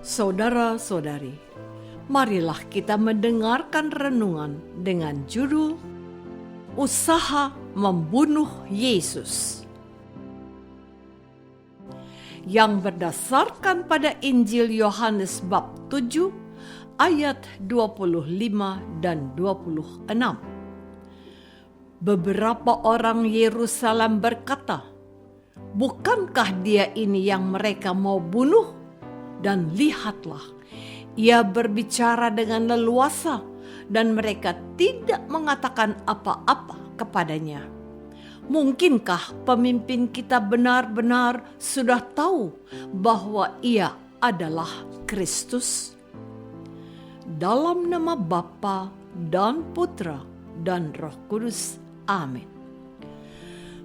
Saudara-saudari, marilah kita mendengarkan renungan dengan judul Usaha Membunuh Yesus, yang berdasarkan pada Injil Yohanes bab 7 ayat 25 dan 26. Beberapa orang Yerusalem berkata, "Bukankah dia ini yang mereka mau bunuh? Dan lihatlah, ia berbicara dengan leluasa dan mereka tidak mengatakan apa-apa kepadanya. Mungkinkah pemimpin kita benar-benar sudah tahu bahwa ia adalah Kristus?" Dalam nama Bapa dan Putra dan Roh Kudus. Amin.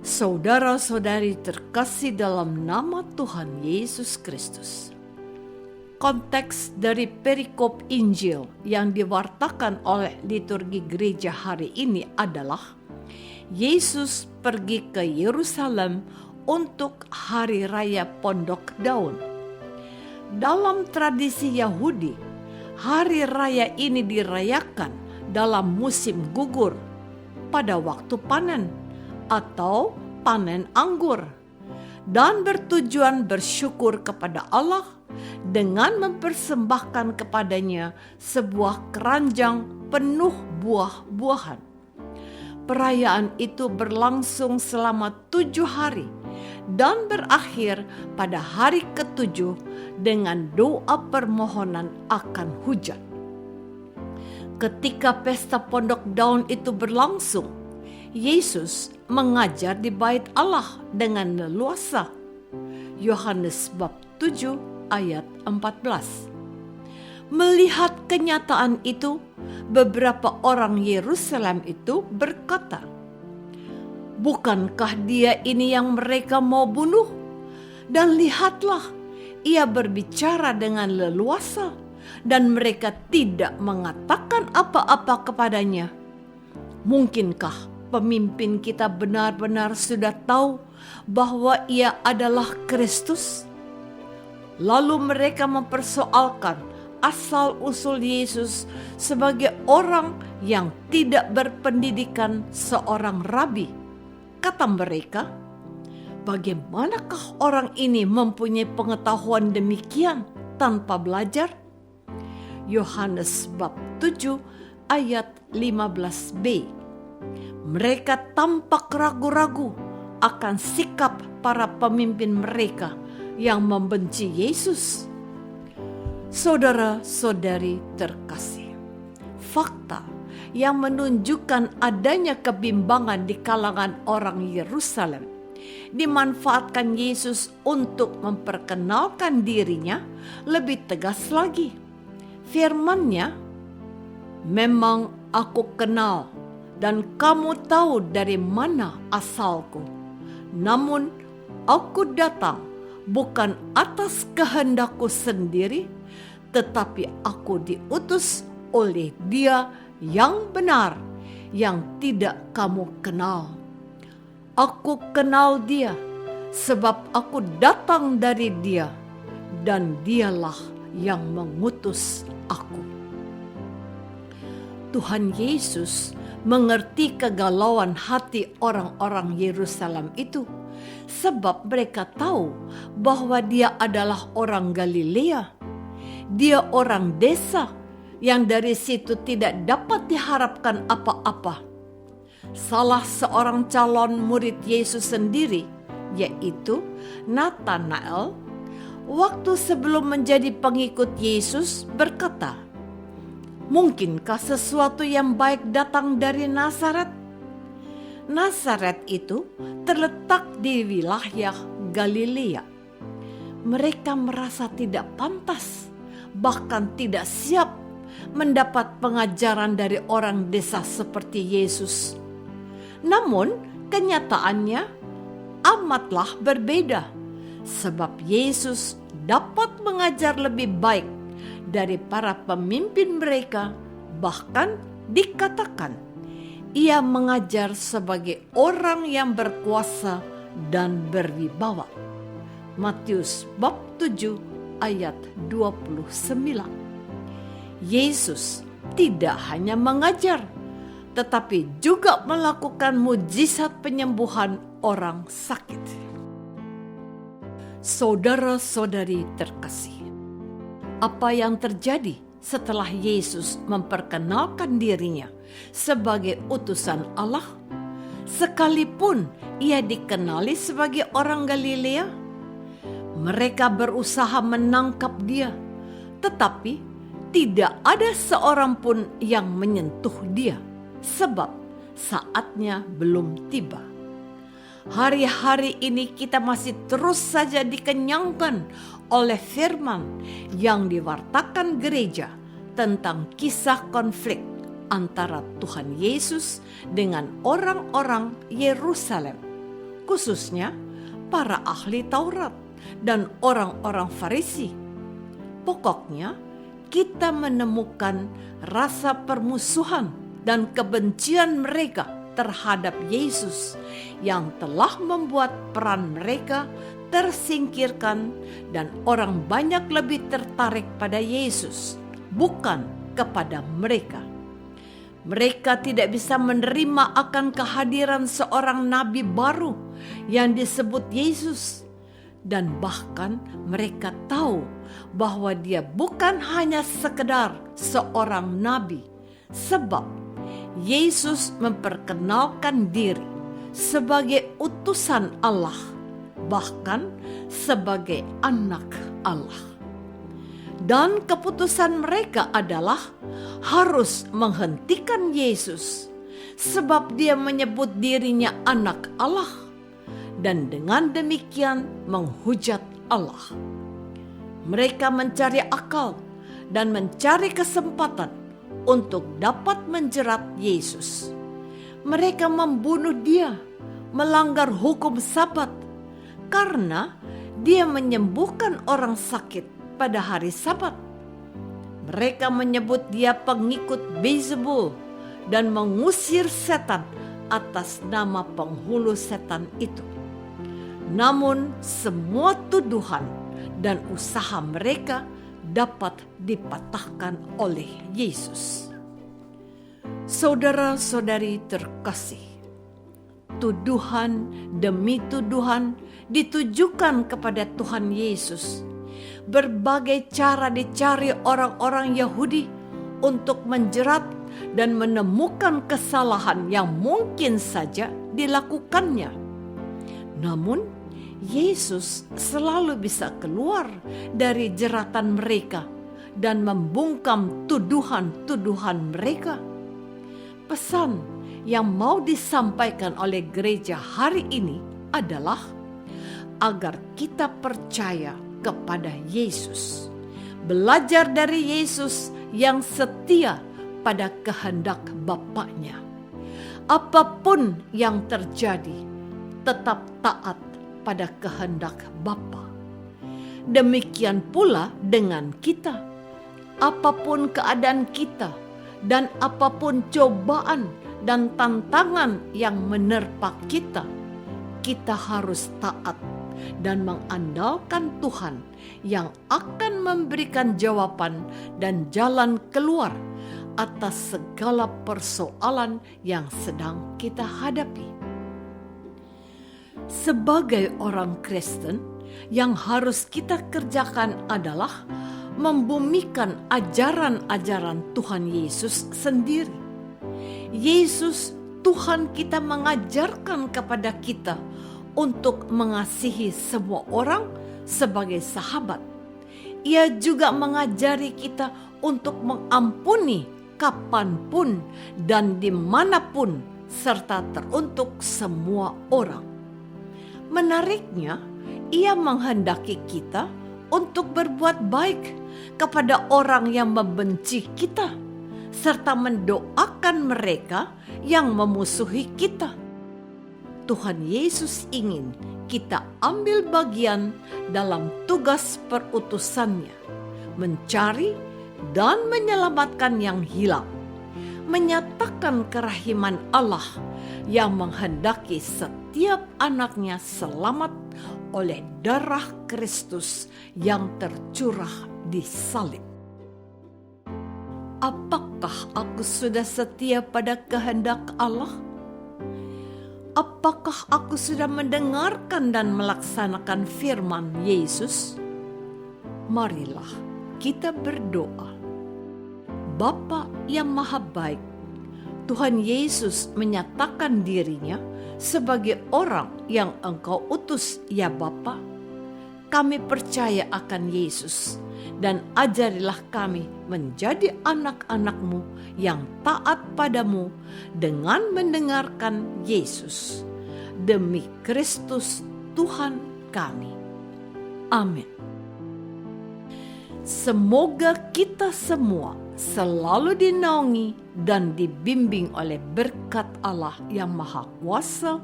Saudara-saudari terkasih dalam nama Tuhan Yesus Kristus. Konteks dari perikop Injil yang diwartakan oleh liturgi gereja hari ini adalah Yesus pergi ke Yerusalem untuk Hari Raya Pondok Daun. Dalam tradisi Yahudi, Hari Raya ini dirayakan dalam musim gugur pada waktu panen atau panen anggur, dan bertujuan bersyukur kepada Allah dengan mempersembahkan kepadanya sebuah keranjang penuh buah-buahan. Perayaan itu berlangsung selama 7 hari dan berakhir pada hari ke-7 dengan doa permohonan akan hujan. Ketika pesta Pondok Daun itu berlangsung, Yesus mengajar di Bait Allah dengan leluasa. Yohanes bab 7 ayat 14. Melihat kenyataan itu, beberapa orang Yerusalem itu berkata, "Bukankah dia ini yang mereka mau bunuh? Dan lihatlah, ia berbicara dengan leluasa dan mereka tidak mengatakan apa-apa kepadanya. Mungkinkah pemimpin kita benar-benar sudah tahu bahwa ia adalah Kristus?" Lalu mereka mempersoalkan asal-usul Yesus sebagai orang yang tidak berpendidikan seorang rabi. Kata mereka, "Bagaimanakah orang ini mempunyai pengetahuan demikian tanpa belajar?" Yohanes bab 7 ayat 15b. Mereka tampak ragu-ragu akan sikap para pemimpin mereka yang membenci Yesus. Saudara-saudari terkasih, fakta yang menunjukkan adanya kebimbangan di kalangan orang Yerusalem dimanfaatkan Yesus untuk memperkenalkan dirinya lebih tegas lagi. Firman-Nya, "Memang aku kenal dan kamu tahu dari mana asalku. Namun aku datang bukan atas kehendakku sendiri, tetapi aku diutus oleh Dia yang benar, yang tidak kamu kenal. Aku kenal Dia, sebab aku datang dari Dia, dan Dialah yang mengutus aku." Tuhan Yesus mengerti kegalauan hati orang-orang Yerusalem itu, sebab mereka tahu bahwa dia adalah orang Galilea. Dia orang desa yang dari situ tidak dapat diharapkan apa-apa. Salah seorang calon murid Yesus sendiri, yaitu Nathanael, waktu sebelum menjadi pengikut Yesus berkata, "Mungkinkah sesuatu yang baik datang dari Nazaret?" Nazaret itu terletak di wilayah Galilea. Mereka merasa tidak pantas, bahkan tidak siap mendapat pengajaran dari orang desa seperti Yesus. Namun kenyataannya amatlah berbeda, sebab Yesus dapat mengajar lebih baik dari para pemimpin mereka. Bahkan dikatakan ia mengajar sebagai orang yang berkuasa dan berwibawa. Matius bab 7 ayat 29. Yesus tidak hanya mengajar, tetapi juga melakukan mujizat penyembuhan orang sakit. Saudara-saudari terkasih, apa yang terjadi setelah Yesus memperkenalkan dirinya sebagai utusan Allah? Sekalipun ia dikenali sebagai orang Galilea, mereka berusaha menangkap dia, tetapi tidak ada seorang pun yang menyentuh dia, sebab saatnya belum tiba. Hari-hari ini kita masih terus saja dikenyangkan oleh firman yang diwartakan gereja tentang kisah konflik antara Tuhan Yesus dengan orang-orang Yerusalem, khususnya para ahli Taurat dan orang-orang Farisi. Pokoknya, kita menemukan rasa permusuhan dan kebencian mereka terhadap Yesus yang telah membuat peran mereka tersingkirkan dan orang banyak lebih tertarik pada Yesus, bukan kepada mereka. Mereka tidak bisa menerima akan kehadiran seorang nabi baru yang disebut Yesus, dan bahkan mereka tahu bahwa dia bukan hanya sekedar seorang nabi, sebab Yesus memperkenalkan diri sebagai utusan Allah, bahkan sebagai anak Allah. Dan keputusan mereka adalah harus menghentikan Yesus, sebab dia menyebut dirinya anak Allah, dan dengan demikian menghujat Allah. Mereka mencari akal dan mencari kesempatan untuk dapat menjerat Yesus. Mereka membunuh dia, melanggar hukum Sabat, karena dia menyembuhkan orang sakit pada hari Sabat. Mereka menyebut dia pengikut Beelzebul dan mengusir setan atas nama penghulu setan itu. Namun semua tuduhan dan usaha mereka dapat dipatahkan oleh Yesus. Saudara-saudari terkasih, tuduhan demi tuduhan ditujukan kepada Tuhan Yesus. Berbagai cara dicari orang-orang Yahudi untuk menjerat dan menemukan kesalahan yang mungkin saja dilakukannya. Namun, Yesus selalu bisa keluar dari jeratan mereka dan membungkam tuduhan-tuduhan mereka. Pesan yang mau disampaikan oleh gereja hari ini adalah agar kita percaya kepada Yesus, belajar dari Yesus yang setia pada kehendak Bapaknya. Apapun yang terjadi, tetap taat pada kehendak Bapa. Demikian pula dengan kita. Apapun keadaan kita dan apapun cobaan dan tantangan yang menerpa kita, kita harus taat dan mengandalkan Tuhan yang akan memberikan jawaban dan jalan keluar atas segala persoalan yang sedang kita hadapi. Sebagai orang Kristen, yang harus kita kerjakan adalah membumikan ajaran-ajaran Tuhan Yesus sendiri. Yesus, Tuhan kita, mengajarkan kepada kita untuk mengasihi semua orang sebagai sahabat. Ia juga mengajari kita untuk mengampuni kapanpun dan dimanapun, serta teruntuk semua orang. Menariknya, ia menghendaki kita untuk berbuat baik kepada orang yang membenci kita, serta mendoakan mereka yang memusuhi kita. Tuhan Yesus ingin kita ambil bagian dalam tugas perutusannya, mencari dan menyelamatkan yang hilang, menyatakan kerahiman Allah yang menghendaki setiap anaknya selamat oleh darah Kristus yang tercurah di salib. Apakah aku sudah setia pada kehendak Allah? Apakah aku sudah mendengarkan dan melaksanakan firman Yesus? Marilah kita berdoa. Bapa yang Maha Baik, Tuhan Yesus menyatakan dirinya sebagai orang yang Engkau utus, ya Bapa. Kami percaya akan Yesus dan ajarilah kami menjadi anak-anak-Mu yang taat padamu dengan mendengarkan Yesus. Demi Kristus Tuhan kami. Amin. Semoga kita semua selalu dinaungi dan dibimbing oleh berkat Allah yang Maha Kuasa,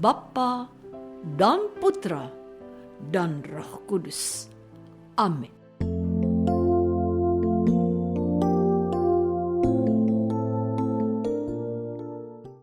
Bapa dan Putra dan Roh Kudus. Amin.